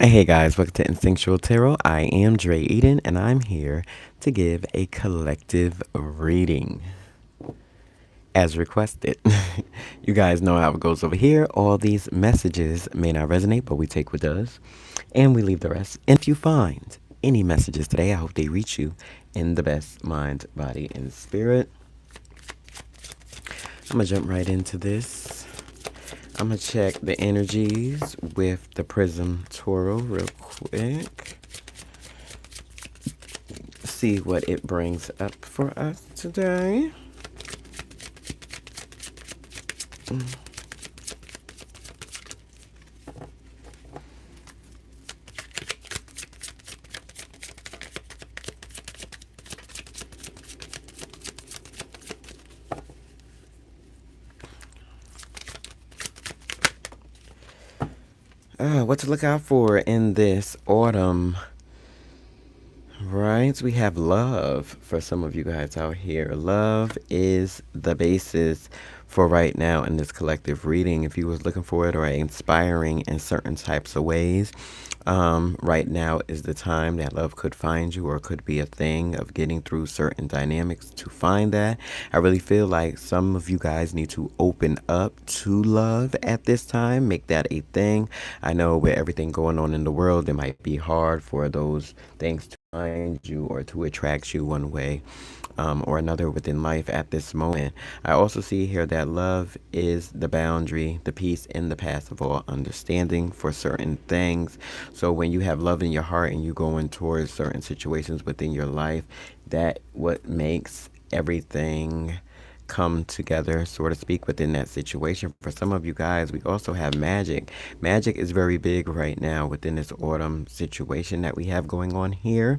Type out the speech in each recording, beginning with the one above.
Hey guys, welcome to Instinctual Tarot. I am Dre Eden, and I'm here to give a collective reading as requested. You guys know how it goes over here. All these messages may not resonate, but we take what does, and we leave the rest. And if you find any messages today, I hope they reach you in the best mind, body, and spirit. I'm gonna jump right into this. I'm gonna check the energies with the Prism Tarot real quick. See what it brings up for us today. What to look out for in this autumn? Right, we have love for some of you guys out here. Love is the basis for right now in this collective reading. If you was looking for it or inspiring in certain types of ways, right now is the time that love could find you, or could be a thing of getting through certain dynamics to find that. I really feel like some of you guys need to open up to love at this time, make that a thing. I know with everything going on in the world, it might be hard for those things to find you or to attract you one way or another within life at this moment. I also see here that love is the boundary, the peace, and the path of all understanding for certain things. So when you have love in your heart and you going towards certain situations within your life, that what makes everything come together, so to speak, within that situation. For some of you guys, we also have magic. Magic is very big right now within this autumn situation that we have going on here.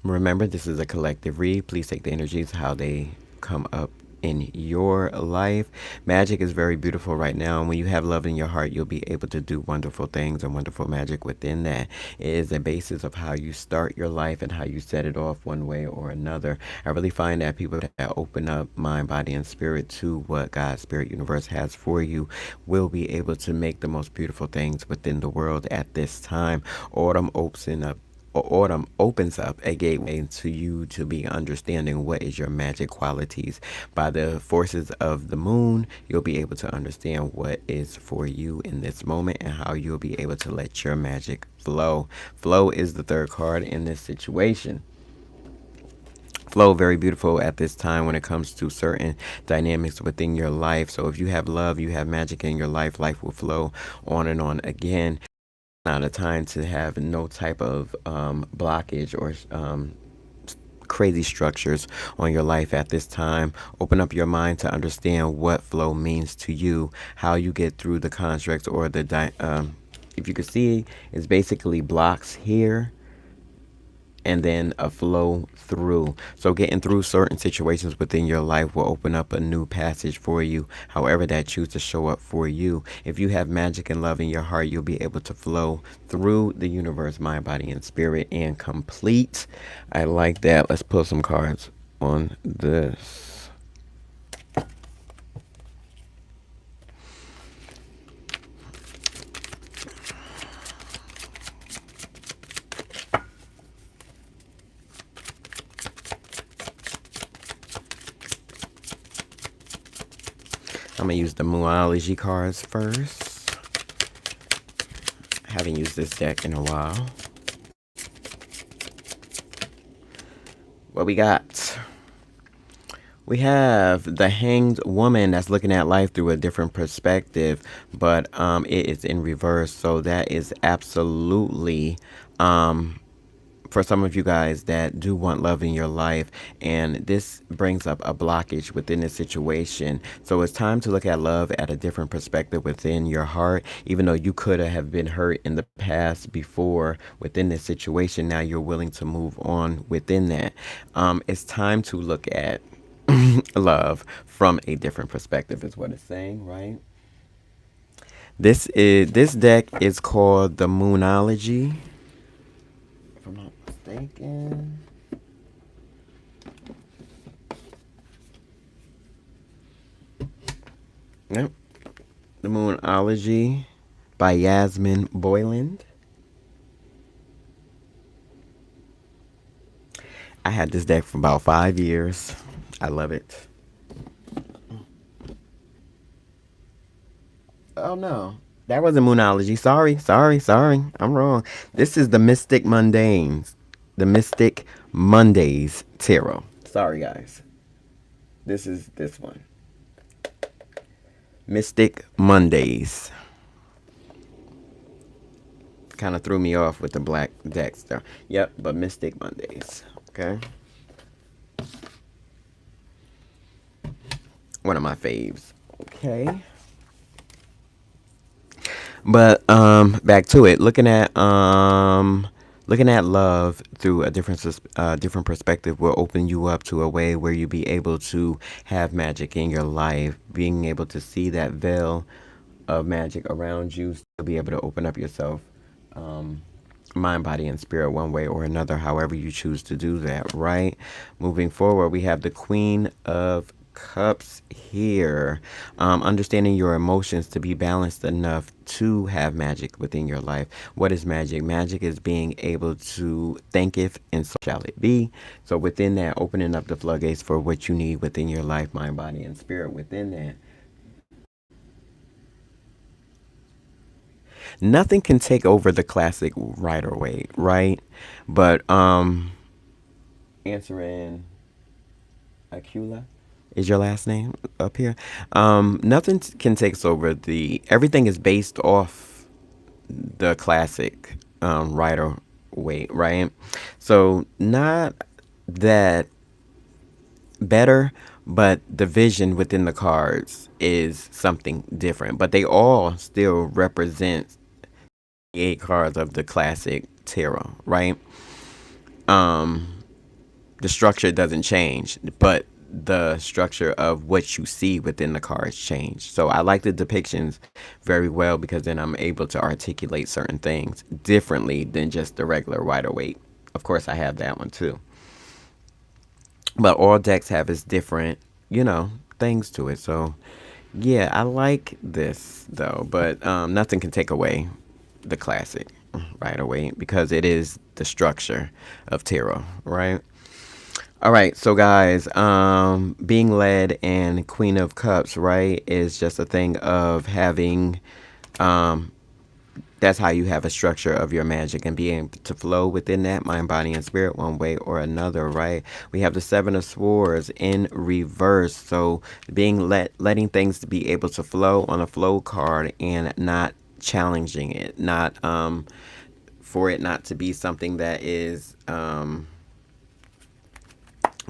Remember, this is a collective read. Please take the energies how they come up in your life. Magic is very beautiful right now, and when you have love in your heart, you'll be able to do wonderful things and wonderful magic within that. It is a basis of how you start your life and how you set it off one way or another. I really find that people that open up mind, body, and spirit to what God's spirit universe has for you will be able to make the most beautiful things within the world at this time. Autumn opens up a gateway to you to be understanding what is your magic qualities. By the forces of the moon, you'll be able to understand what is for you in this moment and how you'll be able to let your magic flow. Flow is the third card in this situation. Flow very beautiful at this time when it comes to certain dynamics within your life. So if you have love, you have magic in your life, life will flow on and on again. Not a time to have no type of blockage or crazy structures on your life at this time. Open up your mind to understand what flow means to you, how you get through the constructs or if you could see, it's basically blocks here and then a flow through. So getting through certain situations within your life will open up a new passage for you, however that choose to show up for you. If you have magic and love in your heart, you'll be able to flow through the universe, mind, body, and spirit, and complete. I like that. Let's pull some cards on this. I'm going to use the Moology cards first. Haven't used this deck in a while. What we got? We have the Hanged Woman that's looking at life through a different perspective, but it is in reverse. So that is absolutely for some of you guys that do want love in your life, and this brings up a blockage within this situation. So it's time to look at love at a different perspective within your heart. Even though you could have been hurt in the past before within this situation, now you're willing to move on within that. It's time to look at love from a different perspective is what it's saying, right? This deck is called the Moonology, if I'm not mistaken. Yep. The Moonology by Yasmin Boyland. I had this deck for about 5 years. I love it. Oh no. That wasn't Moonology. Sorry. I'm wrong. This is the Mystic Mundanes. The Mystic Mondays Tarot. Sorry guys. This is this one. Mystic Mondays. Kind of threw me off with the black decks there. Yep, but Mystic Mondays. Okay. One of my faves. Okay. But back to it. Looking at love through a different perspective will open you up to a way where you be able to have magic in your life. Being able to see that veil of magic around you, still be able to open up yourself, mind, body, and spirit one way or another, however you choose to do that, right? Moving forward, we have the Queen of Cups here. Understanding your emotions to be balanced enough to have magic within your life. What is magic? Magic is being able to thinketh and so shall it be. So within that, opening up the floodgates for what you need within your life, mind, body, and spirit within that. Nothing can take over the classic Rider-Waite, right? But answering Aquila is your last name up here. Nothing can take over the. Everything is based off the classic Rider-Waite, right? So not that better, but the vision within the cards is something different. But they all still represent the 8 cards of the classic tarot, right? The structure doesn't change, but the structure of what you see within the cards change. So I like the depictions very well because then I'm able to articulate certain things differently than just the regular Rider-Waite. Of course, I have that one too. But all decks have its different, things to it. So yeah, I like this though, but nothing can take away the classic Rider-Waite because it is the structure of tarot, right? All right, so guys, being led and Queen of Cups, right, is just a thing of having, that's how you have a structure of your magic and being able to flow within that mind, body, and spirit one way or another, right? We have the Seven of Swords in reverse, so letting things to be able to flow on a flow card and not challenging it, not for it not to be something that is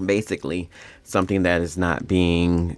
basically something that is not being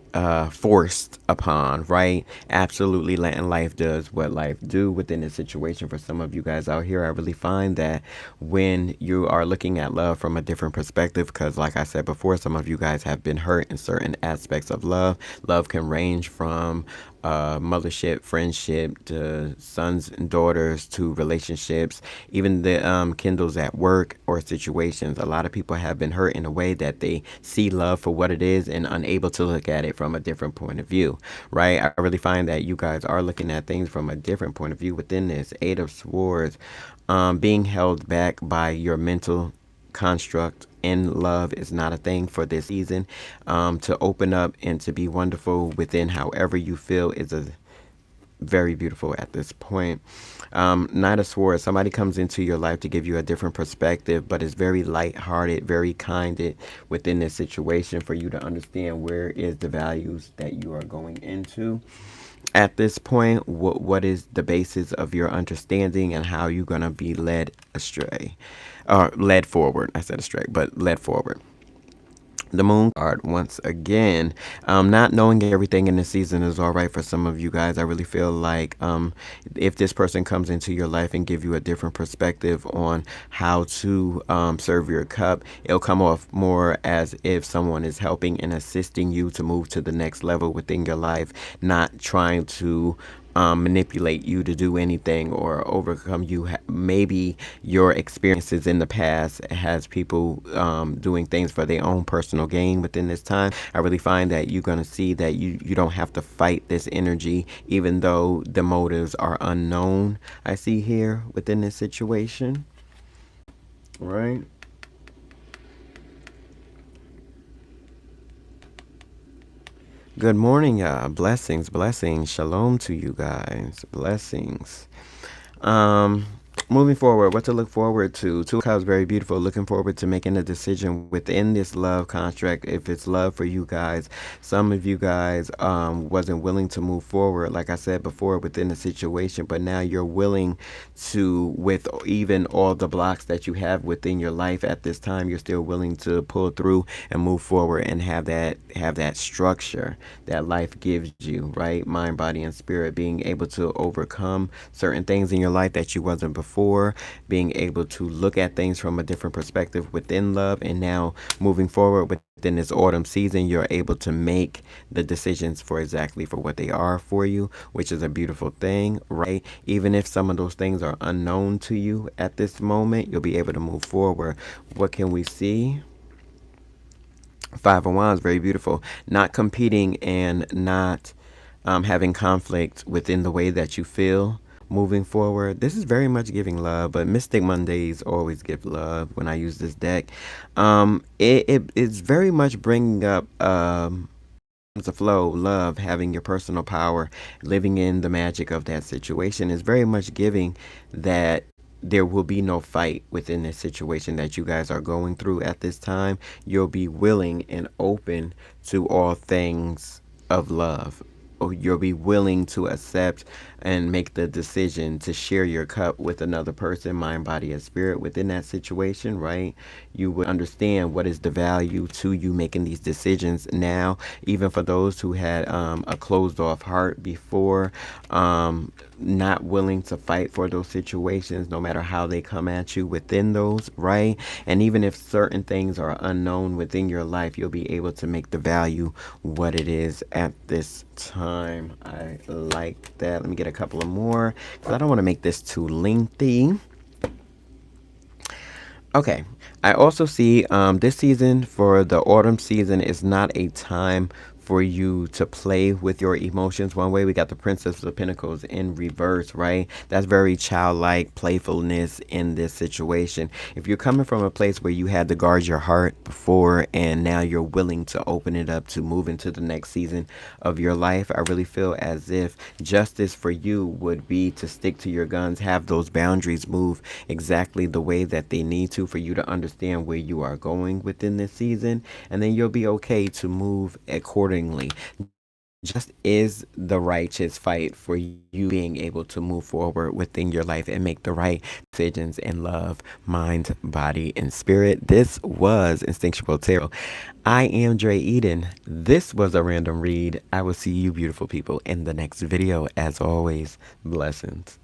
forced upon, right? Absolutely letting life does what life do within the situation. For some of you guys out here, I really find that when you are looking at love from a different perspective, because like I said before, some of you guys have been hurt in certain aspects of love. Love can range from mothership, friendship, to sons and daughters, to relationships, even the kindles at work or situations. A lot of people have been hurt in a way that they see love for what it is and unable to look at it from a different point of view, right? I really find that you guys are looking at things from a different point of view within this. 8 of Swords, being held back by your mental construct in love is not a thing for this season. To open up and to be wonderful within however you feel is a very beautiful at this point. Knight of Swords, somebody comes into your life to give you a different perspective, but is very light-hearted, very kinded within this situation for you to understand where is the values that you are going into. At this point, what is the basis of your understanding and how you're going to be led astray, or led forward. I said astray, but led forward. The Moon card once again. Not knowing everything in the season is all right for some of you guys. I really feel like if this person comes into your life and give you a different perspective on how to serve your cup, it'll come off more as if someone is helping and assisting you to move to the next level within your life, not trying to manipulate you to do anything or overcome you. Maybe your experiences in the past has people doing things for their own personal gain within this time. I really find that you're going to see that you don't have to fight this energy, even though the motives are unknown. I see here within this situation, right? Good morning, y'all. Blessings, blessings. Shalom to you guys. Blessings. Um, Moving forward, what to look forward to. Two of Cups, very beautiful. Looking forward to making a decision within this love contract. If it's love for you guys, some of you guys wasn't willing to move forward, like I said before, within the situation, but now you're willing to, with even all the blocks that you have within your life at this time, you're still willing to pull through and move forward and have that structure that life gives you, right? Mind, body, and spirit, being able to overcome certain things in your life that you wasn't before, being able to look at things from a different perspective within love, and now moving forward within this autumn season, you're able to make the decisions for exactly for what they are for you, which is a beautiful thing, right? Even if some of those things are unknown to you at this moment, you'll be able to move forward. What can we see? Five of Wands, very beautiful. Not competing and not having conflict within the way that you feel moving forward. This is very much giving love, but Mystic Mondays always give love when I use this deck. It's very much bringing up the flow, love, having your personal power, living in the magic of that situation is very much giving that there will be no fight within this situation that you guys are going through at this time. You'll be willing and open to all things of love. You'll be willing to accept and make the decision to share your cup with another person, mind, body, and spirit within that situation, right? You would understand what is the value to you making these decisions now, even for those who had a closed off heart before, not willing to fight for those situations, no matter how they come at you within those, right? And even if certain things are unknown within your life, you'll be able to make the value what it is at this time. I like that. Let me get a couple of more because I don't want to make this too lengthy. Okay. I also see this season for the autumn season is not a time for you to play with your emotions. One way we got the Princess of Pentacles in reverse, right? That's very childlike playfulness in this situation. If you're coming from a place where you had to guard your heart before and now you're willing to open it up to move into the next season of your life, I really feel as if justice for you would be to stick to your guns, have those boundaries move exactly the way that they need to for you to understand where you are going within this season, and then you'll be okay to move accordingly. Just is the righteous fight for you being able to move forward within your life and make the right decisions in love, mind, body, and spirit. This was Instinctual Tarot. I am Dre Eden. This was a random read. I will see you beautiful people in the next video. As always, blessings.